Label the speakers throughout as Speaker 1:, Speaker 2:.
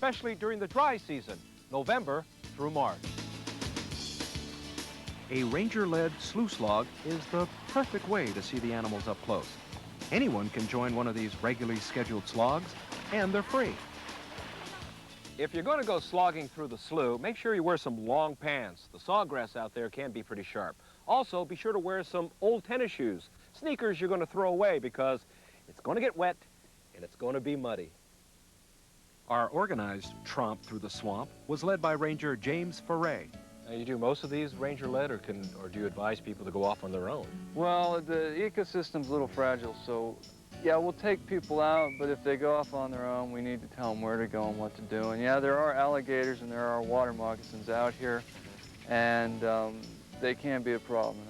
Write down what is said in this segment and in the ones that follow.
Speaker 1: especially during the dry season, November through March. A ranger-led slough slog is the perfect way to see the animals up close. Anyone can join one of these regularly scheduled slogs, and they're free. If you're going to go slogging through the slough, make sure you wear some long pants. The sawgrass out there can be pretty sharp. Also, be sure to wear some old tennis shoes. Sneakers you're going to throw away because it's going to get wet and it's going to be muddy. Our organized tromp through the swamp was led by Ranger James Foray. Now, you do most of these ranger-led, or do you advise people to go off on their own?
Speaker 2: Well, the ecosystem's a little fragile, so yeah, we'll take people out, but if they go off on their own, we need to tell them where to go and what to do. And yeah, there are alligators and there are water moccasins out here, and they can be a problem.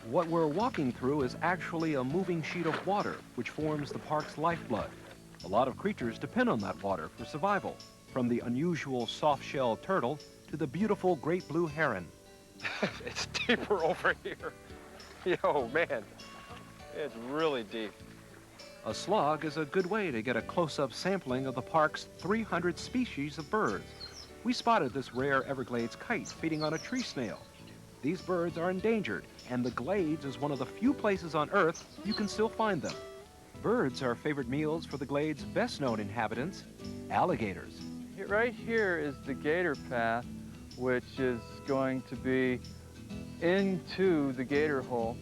Speaker 1: What we're walking through is actually a moving sheet of water, which forms the park's lifeblood. A lot of creatures depend on that water for survival, from the unusual soft-shelled turtle to the beautiful great blue heron. It's deeper over here. Yo, man, it's really deep. A slog is a good way to get a close-up sampling of the park's 300 species of birds. We spotted this rare Everglades kite feeding on a tree snail. These birds are endangered, and the Glades is one of the few places on Earth you can still find them. Birds are favorite meals for the Glades' best-known inhabitants, alligators.
Speaker 2: Right here is the gator path, which is going to be into the gator hole,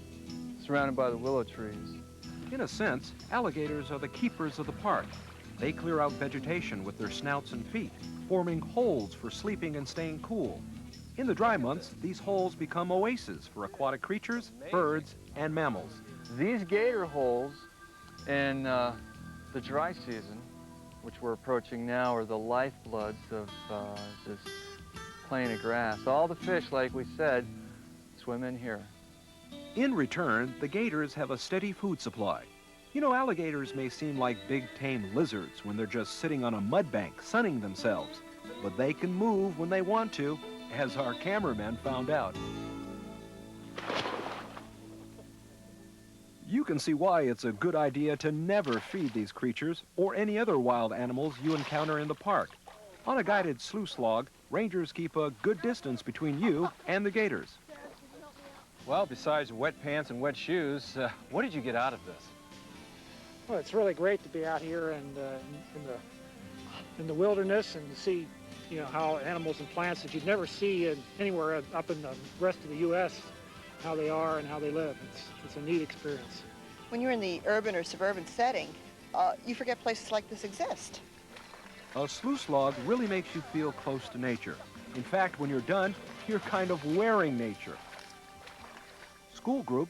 Speaker 2: surrounded by the willow trees.
Speaker 1: In a sense, alligators are the keepers of the park. They clear out vegetation with their snouts and feet, forming holes for sleeping and staying cool. In the dry months, these holes become oases for aquatic creatures, birds, and mammals.
Speaker 2: These gator holes in the dry season, which we're approaching now, are the lifebloods of this plain of grass. All the fish, like we said, swim in here.
Speaker 1: In return, the gators have a steady food supply. You know, alligators may seem like big tame lizards when they're just sitting on a mud bank sunning themselves, but they can move when they want to, as our cameraman found out. You can see why it's a good idea to never feed these creatures or any other wild animals you encounter in the park. On a guided slough slog, rangers keep a good distance between you and the gators. Well, besides wet pants and wet shoes, what did you get out of this?
Speaker 3: Well, it's really great to be out here and in the wilderness and to see, you know, how animals and plants that you'd never see anywhere up in the rest of the U.S., how they are and how they live. It's a neat experience.
Speaker 4: When you're in the urban or suburban setting, you forget places like this exist.
Speaker 1: A slough slog really makes you feel close to nature. In fact, when you're done, you're kind of wearing nature. School groups